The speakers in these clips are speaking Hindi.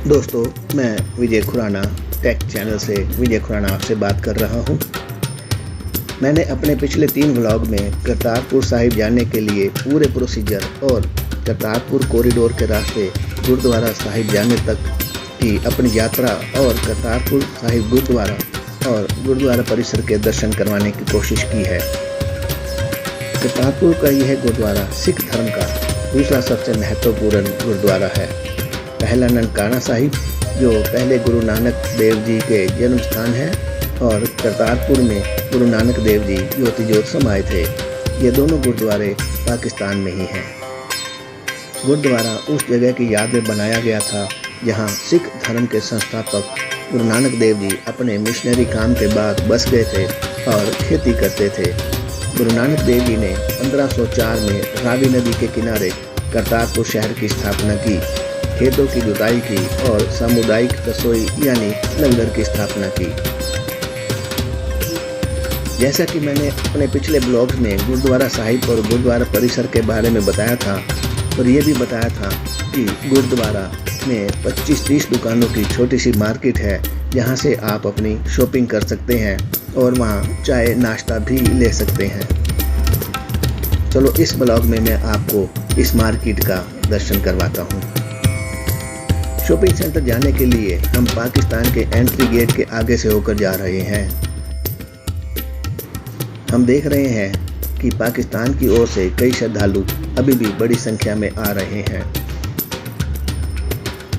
दोस्तों, मैं विजय खुराना टेक चैनल से विजय खुराना आपसे बात कर रहा हूं। मैंने अपने पिछले 3 व्लॉग में करतारपुर साहिब जाने के लिए पूरे प्रोसीजर और करतारपुर कॉरिडोर के रास्ते गुरुद्वारा साहिब जाने तक की अपनी यात्रा और करतारपुर साहिब गुरुद्वारा और गुरुद्वारा परिसर के दर्शन करवाने की कोशिश की है। करतारपुर का यह गुरुद्वारा सिख धर्म का दूसरा सबसे महत्वपूर्ण गुरुद्वारा है। पहला ननकाना साहिब, जो पहले गुरु नानक देव जी के जन्म स्थान है, और करतारपुर में गुरु नानक देव जी ज्योति ज्योत समाये थे। ये दोनों गुरुद्वारे पाकिस्तान में ही हैं। गुरुद्वारा उस जगह की याद में बनाया गया था जहाँ सिख धर्म के संस्थापक गुरु नानक देव जी अपने मिशनरी काम के बाद बस गए थे और खेती करते थे। गुरु नानक देव जी ने 1504 में रावी नदी के किनारे करतारपुर शहर की स्थापना की, खेतों की जुताई की और सामुदायिक रसोई यानी लंगर की स्थापना की। जैसा कि मैंने अपने पिछले ब्लॉग्स में गुरुद्वारा साहिब और गुरुद्वारा परिसर के बारे में बताया था, और ये भी बताया था कि गुरुद्वारा में 25-30 दुकानों की छोटी सी मार्केट है जहाँ से आप अपनी शॉपिंग कर सकते हैं और वहाँ चाय नाश्ता भी ले सकते हैं। चलो इस ब्लॉग में मैं आपको इस मार्केट का दर्शन करवाता हूँ। शॉपिंग सेंटर जाने के लिए हम पाकिस्तान के एंट्री गेट के आगे से होकर जा रहे हैं। हम देख रहे हैं कि पाकिस्तान की ओर से कई श्रद्धालु अभी भी बड़ी संख्या में आ रहे हैं।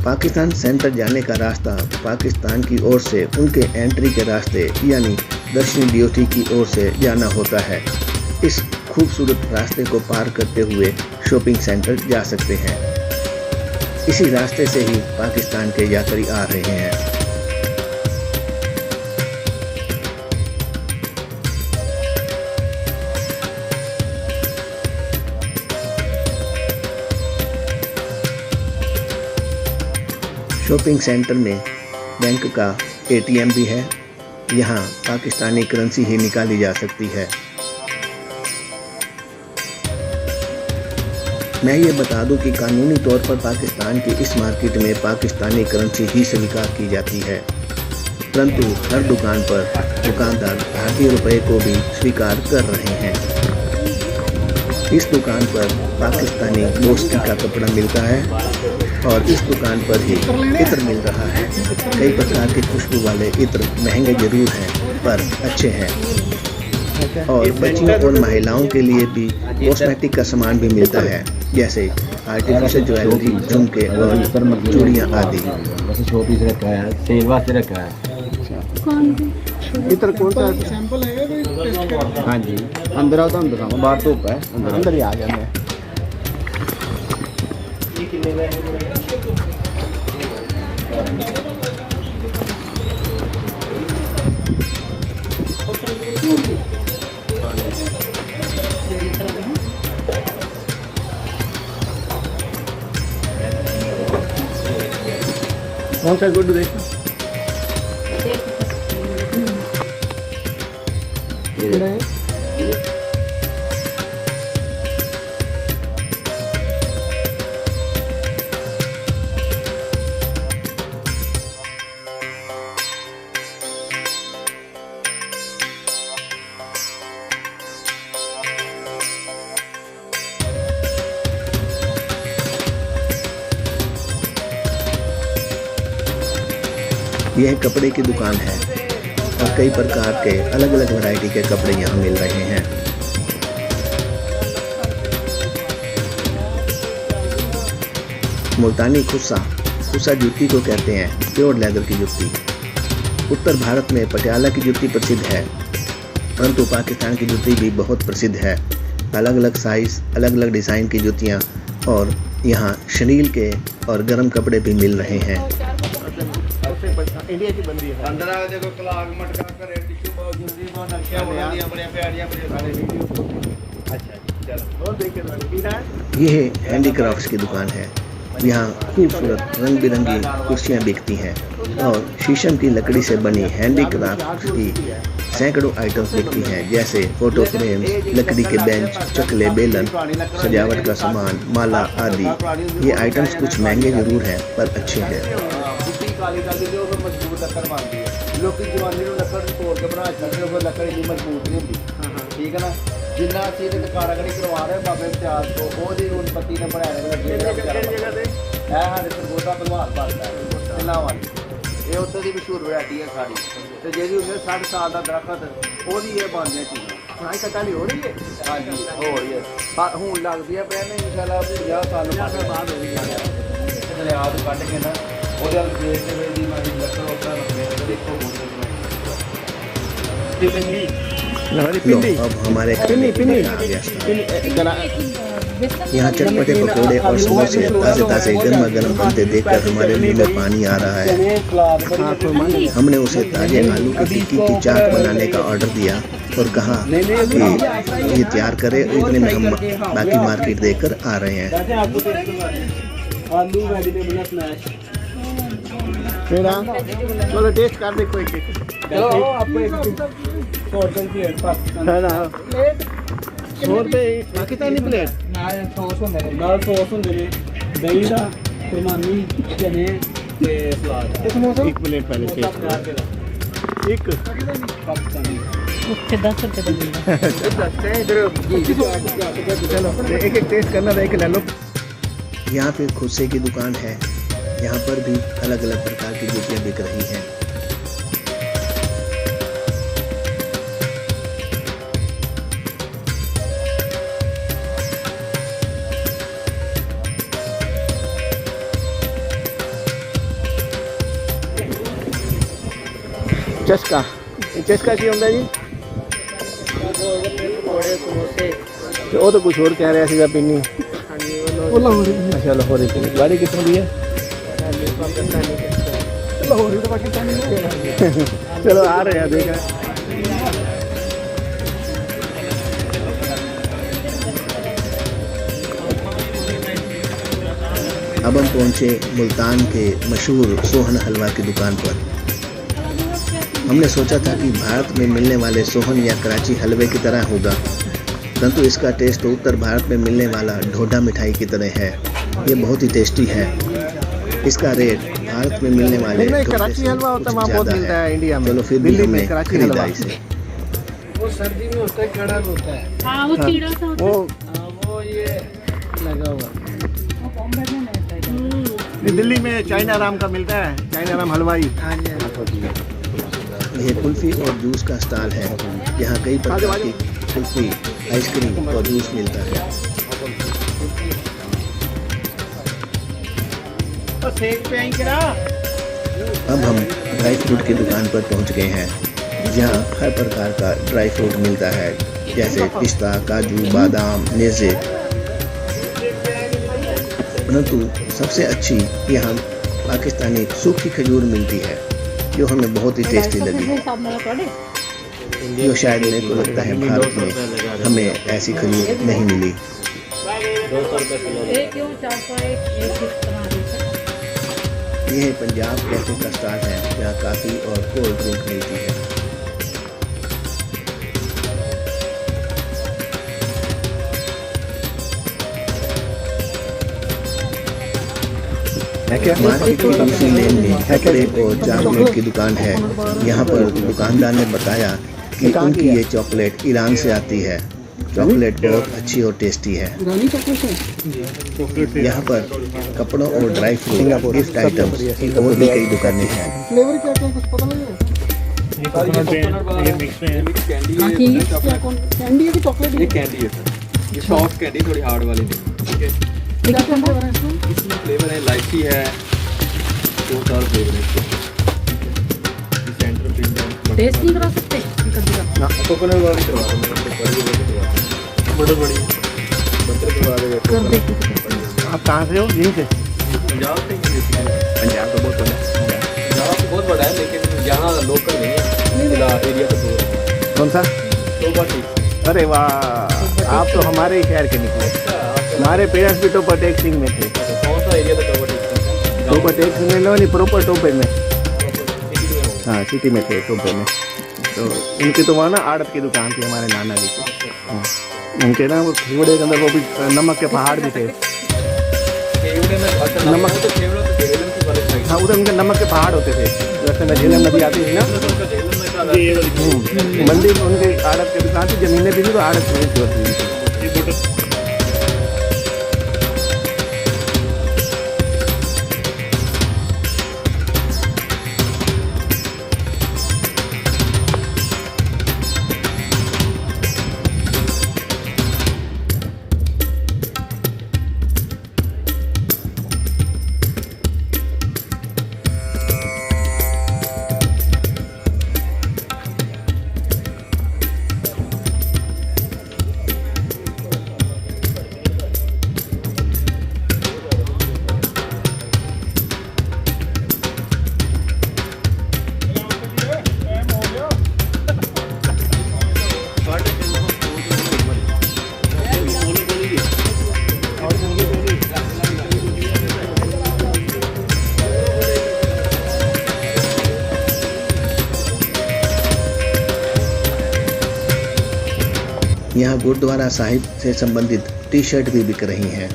पाकिस्तान सेंटर जाने का रास्ता पाकिस्तान की ओर से उनके एंट्री के रास्ते यानी दक्षिण ड्यूटी की ओर से जाना होता है। इस खूबसूरत रास्ते को पार करते हुए शॉपिंग सेंटर जा सकते हैं। इसी रास्ते से ही पाकिस्तान के यात्री आ रहे हैं। शॉपिंग सेंटर में बैंक का एटीएम भी है। यहाँ पाकिस्तानी करेंसी ही निकाली जा सकती है। मैं ये बता दूं कि कानूनी तौर पर पाकिस्तान की इस मार्केट में पाकिस्तानी करेंसी ही स्वीकार की जाती है, परंतु हर दुकान पर दुकानदार भारतीय रुपए को भी स्वीकार कर रहे हैं। इस दुकान पर पाकिस्तानी मोस्की का कपड़ा मिलता है और इस दुकान पर ही इत्र मिल रहा है। कई प्रकार के खुशबू वाले इत्र महंगे जरूर हैं पर अच्छे हैं, और बच्चियों और महिलाओं के लिए भी कॉस्मेटिक का सामान भी मिलता है, जैसे आर्टिफिशियल ज्वेलरी, झुमके और चूड़ियाँ आदि। इधर कौन सा सैंपल है कोई टेस्ट कर? हाँ जी, अंदर आओ तो हम दिखाऊंगा। बाहर तो है, अंदर ही आ गया मैं। कौन सा गुड देखो? यह कपड़े की दुकान है और कई प्रकार के अलग अलग वैरायटी के कपड़े यहाँ मिल रहे हैं। मुल्तानी खुस्सा जूती को कहते हैं, प्योर लेदर की जूती। उत्तर भारत में पटियाला की जूती प्रसिद्ध है, परंतु पाकिस्तान की जूती भी बहुत प्रसिद्ध है। अलग अलग साइज, अलग अलग डिज़ाइन की जूतियाँ और यहाँ शनील के और गर्म कपड़े भी मिल रहे हैं। इंडिया की बंदी है। अंदर आ देखो क्लाक मटका करे टिश्यू बहुत जल्दी बहुत नक्शा बना बड़े प्यारियां बड़े वीडियो। अच्छा चलो और देखिए पीना है। यह हैंडीक्राफ्ट्स की दुकान है। यहाँ खूबसूरत रंग बिरंगी कुर्सियाँ बिकती हैं और शीशम की लकड़ी से बनी हैंडीक्राफ्ट की सैकड़ों आइटम्स बिकती हैं, जैसे फोटो फ्रेम्स, लकड़ी के बेंच, चकले, बेलन, सजावट का सामान, माला आदि। ये आइटम्स कुछ महंगे जरूर हैं पर अच्छे हैं। काली डाली जो मजबूत लकड़ बनती है लोग जवानी लकड़ तोड़ के बना सकते हो लकड़ इन्नी मजबूत नहीं होती ठीक है ना जिन्ना असं ये कारागरी करवा रहे बाबे इम्तियाज को वो उन्नति ने बनाया है सरगोदा भलवान बनता है तिल्ला वाली ये उत्तर की मशहूर वैरायटी है सारी तो जी 60 साल का दरखत वो ये बनने चीज़ हाँ कटाली हो रही है हाँ जी हो रही है हूँ लगती है पहले इंशाल्लाह 50 साल बाद हो रही है याद कट के ना वो लकड़ होता देखो लो अब हमारे खाने की मजा आ गया यहाँ चटपटे पकौड़े और समोसे ताज़े ताज़े गर्मा गर्म बनते देखकर हमारे मुंह में पानी आ रहा है। हमने उसे ताजे आलू की टिक्की की चाट बनाने का ऑर्डर दिया और कहा कि ये तैयार करे। इतने में हम बाकी मार्केट देखकर आ रहे हैं। आलू वेजिटेबल स्मैश मेरा चलो टेस्ट कर देखो एक चलो आपको एक 100 रुपए प्लेट है ना प्लेट 100 रुपए कितनी प्लेट नाल सॉस होंदे ने दही दा कुरबानी चने ते सलाद ते समोसा एक प्लेट पहले टेस्ट एक पाकिस्तानी उसके 10 रुपए का मिलता है इधर चलो एक टेस्ट करना है एक ले लो। यहाँ पे खुसे की दुकान है। यहाँ पर भी अलग अलग प्रकार की जूतियाँ बिक रही हैं। चस्का की होंगे जी वो तो कुछ और कह रहा है पिन्नी अच्छा लाहौरी गाड़ी कितनी दी है लाहौरी तो पाकिस्तानी चलो आ रहे हैं देखा अब हम पहुँचे मुल्तान के मशहूर सोहन हलवा की दुकान पर। हमने सोचा था कि भारत में मिलने वाले सोहन या कराची हलवे की तरह होगा, परंतु इसका टेस्ट तो उत्तर भारत में मिलने वाला ढोडा मिठाई की तरह है। ये बहुत ही टेस्टी है। इसका रेट भारत में मिलने वाले कराची हलवा होता है वहाँ बहुत मिलता है इंडिया में। चलो फिर भी हमने खरीदा इसे। वो सर्दी में होता है कड़क होता है हाँ वो कीड़ा सा होता है वो ये लगा हुआ दिल्ली में चाइना राम का मिलता है चाइना राम हलवाई। यह कुल्फी और जूस का स्टॉल है। यहाँ कई प्रकार की कुल्फी आइसक्रीम और जूस मिलता है। अब हम ड्राई फ्रूट की दुकान पर पहुँच गए हैं, जहाँ हर प्रकार का ड्राई फ्रूट मिलता है, जैसे पिस्ता, काजू, बादाम, नेज़े। परंतु सबसे अच्छी यहाँ पाकिस्तानी सूखी खजूर मिलती है, जो हमें बहुत ही टेस्टी लगी। जो शायद मेरे को लगता है भारत में हमें ऐसी खजूर नहीं मिली। यह पंजाब कैफे का स्टॉल है, जहाँ कॉफ़ी और कोल्ड ड्रिंक मिलती है। मार्केट की दूसरी लेन में कपड़े और चॉकलेट की दुकान है। यहाँ पर दुकानदार ने बताया कि उनकी ये चॉकलेट ईरान से आती है। चॉकलेट बहुत अच्छी और टेस्टी है। यहाँ पर कपड़ों और ड्राई फ्रूट, गिफ्ट आइटम्स और भी कई दुकानें हैं। फ्लेवर क्या क्या कुछ पता नहीं है कैंडी है कि चॉकलेट ये कैंडी है सर, ये सॉफ्ट कैंडी थोड़ी हार्ड वाली नहीं। ठीक है, इसमें फ्लेवर है इलायची है, 2-4 फ्लेवर है इसके। सेंटर प्रीमियम टेस्ट नहीं करा सकते कोकोनट वाली करवा दो, बड़ी बड़ी बटर करवा दो। आप कहाँ से हो? यहीं से? पंजाब से ही है। पंजाब तो बहुत बड़ा है। पंजाब तो बहुत बड़ा है, लेकिन यहाँ लोकल नहीं है, एरिया तो दूर है। कौन सा? तो बाटी। अरे वाह, आप तो हमारे ही शहर के निकले। हमारे पेरेंट्स भी टोपा टेक सिंह में थे। कौन सा एरिया था टोपा टेक सिंह में? नहीं, प्रॉपर टोपे में। हाँ, सिटी में थे, टोपे में। तो उनकी तो वहाँ ना आड़त की दुकान थी हमारे नाना जी की। उनके ना वो खिवड़े के अंदर वो भी नमक के पहाड़ भी थे। खेवड़े में अच्छा नमक। तो खेवड़ा तो झेलम की वाले साइड हाँ, उधर उनके नमक के पहाड़ होते थे, जैसे में झेलम नदी आती थी ना, मंडी में उनके आड़त के दुकान थी, जमीनें भी थी तो आड़त में ही होती थी। यहाँ गुरुद्वारा साहिब से संबंधित टी शर्ट भी बिक रही हैं।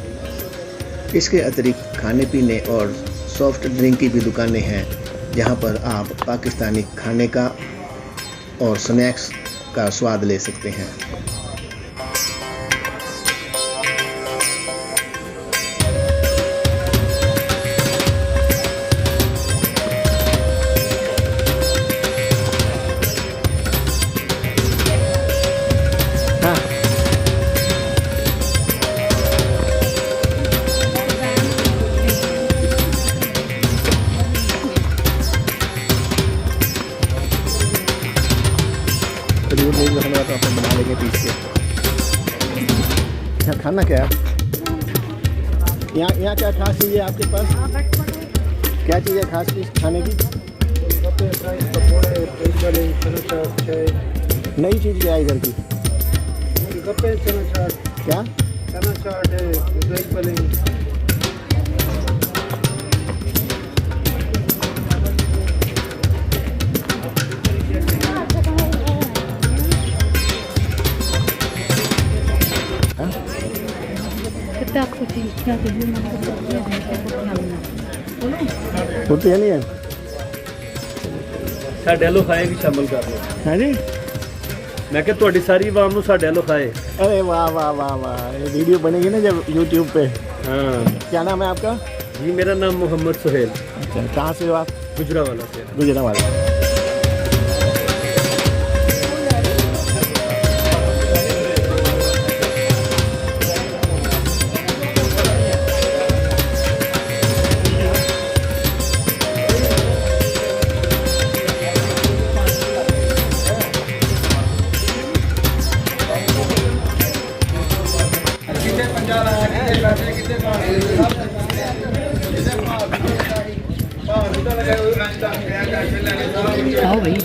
इसके अतिरिक्त खाने पीने और सॉफ्ट ड्रिंक की भी दुकानें हैं, जहाँ पर आप पाकिस्तानी खाने का और स्नैक्स का स्वाद ले सकते हैं। खजूर नहीं रखने तो अपन बना लेंगे पीस के। यहाँ खाना क्या है? यहाँ क्या खास चीज़ है आपके पास? क्या चीज़ है खास चीज़ खाने की? नई चीज़ क्या है इधर की? क्या? चना चाट है, कितना आपको चीज़ क्या चाहिए होती है नहीं है? ਸਾਡੇ ਵੱਲੋਂ ਖਾਏ ਵੀ ਸ਼ਾਮਲ ਕਰ ਲਓ हाँ जी। ਮੈਂ ਕਿਹਾ ਤੁਹਾਡੀ ਸਾਰੀ ਆਵਾਮ ਨੂੰ ਸਾਡੇ ਵੱਲੋਂ ਖਾਏ अरे वाह वाह वाह वाह, ये वीडियो बनेगी ना जब यूट्यूब पे। हाँ क्या नाम है आपका? जी मेरा नाम मोहम्मद सुहेल अच्छा, कहाँ से हो आप? गुजरावाला से गुजरावाला। खाओ भाई।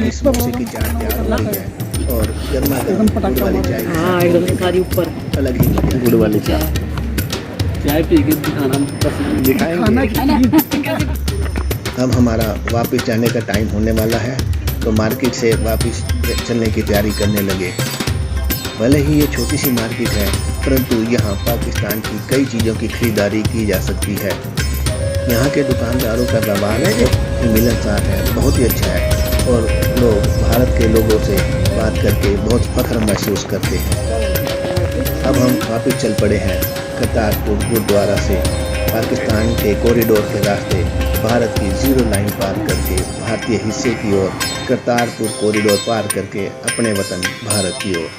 इस समोसे की चाट तैयार हो गई है और गर्मा गर्म गुड़ वाली चाय हाँ एकदम सारी ऊपर अलग ही मजा है। गुड़ वाली चाय चाय पी के दिखाना पसंद दिखाएंगे। अब हमारा वापस जाने का टाइम होने वाला है, तो मार्केट से वापस चलने की तैयारी करने लगे। भले ही ये छोटी सी मार्केट है, परंतु यहाँ पाकिस्तान की कई चीज़ों की खरीदारी की जा सकती है। यहाँ के दुकानदारों का व्यवहार है मिलनसार है, बहुत ही अच्छा है और लोग भारत के लोगों से बात करके बहुत फख्र महसूस करते हैं। अब हम वापस चल पड़े हैं करतारपुर गुरुद्वारा से पाकिस्तान के कॉरिडोर के रास्ते भारत की जीरो लाइन पार करके भारतीय हिस्से की ओर करतारपुर कॉरिडोर पार करके अपने वतन भारत की ओर।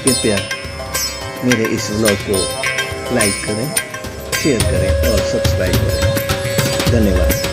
कृपया मेरे इस व्लॉग को लाइक करें, शेयर करें और सब्सक्राइब करें। धन्यवाद।